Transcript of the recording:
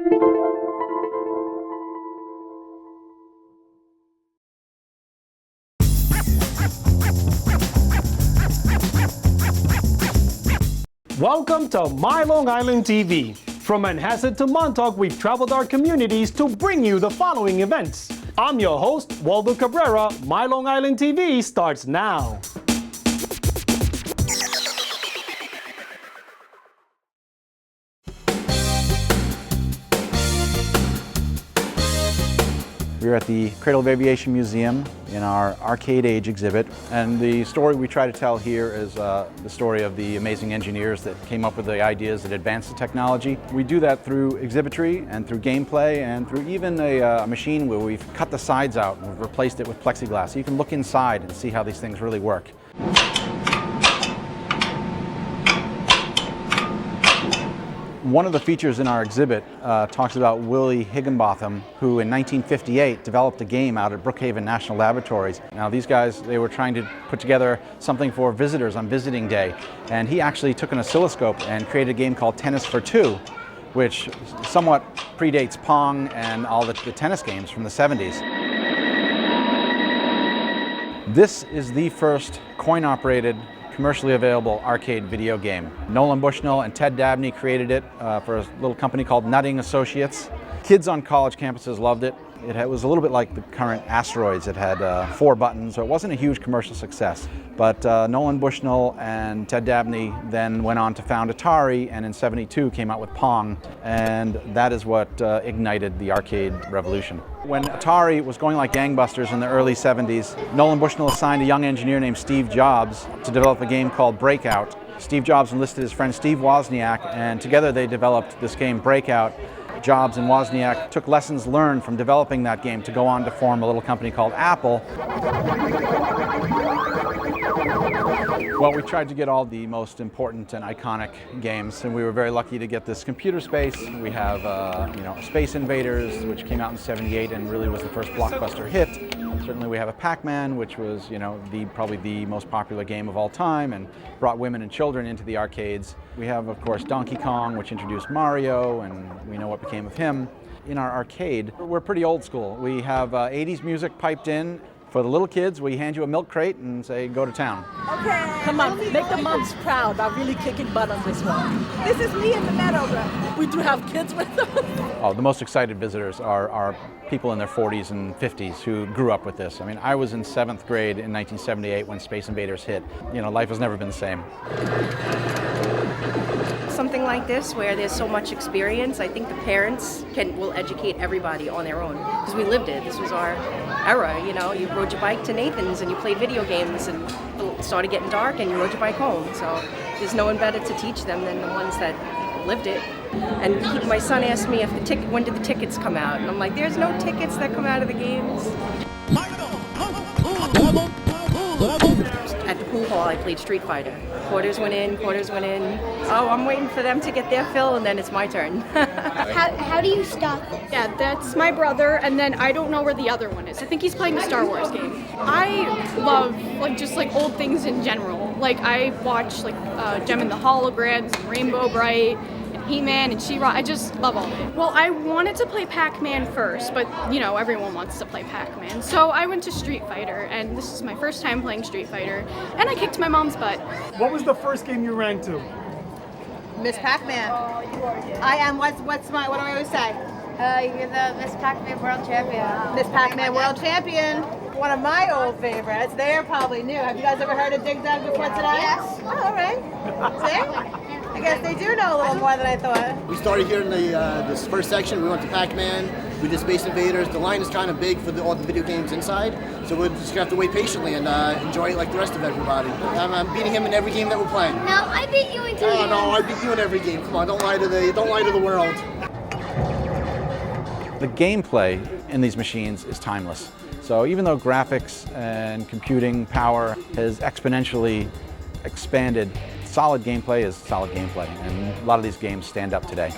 Welcome to MyLITV. From Manhasset to Montauk, we've traveled our communities to bring you the following events. I'm your host, Waldo Cabrera. MyLITV starts now. We're at the Cradle of Aviation Museum in our Arcade Age exhibit, and the story we try to tell here is the story of the amazing engineers that came up with the ideas that advanced the technology. We do that through exhibitry and through gameplay and through even a machine where we've cut the sides out and we've replaced it with plexiglass. So you can look inside and see how these things really work. One of the features in our exhibit talks about Willie Higginbotham, who in 1958 developed a game out at Brookhaven National Laboratories. Now these guys, they were trying to put together something for visitors on visiting day, and he actually took an oscilloscope and created a game called Tennis for Two, which somewhat predates Pong and all the tennis games from the 70s. This is the first coin-operated commercially available arcade video game. Nolan Bushnell and Ted Dabney created it for a little company called Nutting Associates. Kids on college campuses loved it. It was a little bit like the current Asteroids. It had 4 buttons, so it wasn't a huge commercial success. But Nolan Bushnell and Ted Dabney then went on to found Atari, and in '72 came out with Pong, and that is what ignited the arcade revolution. When Atari was going like gangbusters in the early '70s, Nolan Bushnell assigned a young engineer named Steve Jobs to develop a game called Breakout. Steve Jobs enlisted his friend Steve Wozniak, and together they developed this game Breakout. Jobs and Wozniak took lessons learned from developing that game to go on to form a little company called Apple. Well, we tried to get all the most important and iconic games, and we were very lucky to get this computer space. We have, Space Invaders, which came out in '78 and really was the first blockbuster hit. Certainly we have a Pac Man, which was, probably the most popular game of all time and brought women and children into the arcades. We have, of course, Donkey Kong, which introduced Mario, and we know what became of him. In our arcade, we're pretty old school. We have 80s music piped in. For the little kids, we hand you a milk crate and say, go to town. Okay. Come on, make the moms proud by really kicking butt on this one. This is me in the meadow, right? We do have kids with us. Oh, the most excited visitors are people in their 40s and 50s who grew up with this. I mean, I was in 7th grade in 1978 when Space Invaders hit. Life has never been the same. Something like this where there's so much experience, I think the parents will educate everybody on their own, because we lived it. This was our era, you rode your bike to Nathan's and you played video games, and it started getting dark and you rode your bike home. So there's no one better to teach them than the ones that lived it. And my son asked me when did the tickets come out, and I'm like, there's no tickets that come out of the games. At the pool hall, I played Street Fighter. Quarters went in. Oh, I'm waiting for them to get their fill, and then it's my turn. How do you stop this? Yeah, that's my brother, and then I don't know where the other one is. I think he's playing a Star Wars game. I love just old things in general. I watch Gem and the Holograms and Rainbow Bright, He-Man and She-Ra. I just love all of it. Well, I wanted to play Pac Man first, but everyone wants to play Pac Man. So I went to Street Fighter, and this is my first time playing Street Fighter, and I kicked my mom's butt. What was the first game you ran to? Miss Pac Man. I am. What do I always say? You're the Miss Pac Man World Champion. Miss Pac Man World Champion. One of my old favorites. They're probably new. Have you guys ever heard of Dig Dug before today? Yes. Oh, all right. See? I guess they do know a little more than I thought. We started here in this first section. We went to Pac Man. We did Space Invaders. The line is kind of big for all the video games inside, so we're just gonna have to wait patiently and enjoy it like the rest of everybody. I'm beating him in every game that we're playing. No, I beat you in 2 games. Oh no, I beat you in every game. Come on, don't lie to the world. The gameplay in these machines is timeless. So even though graphics and computing power has exponentially expanded, solid gameplay is solid gameplay, and a lot of these games stand up today.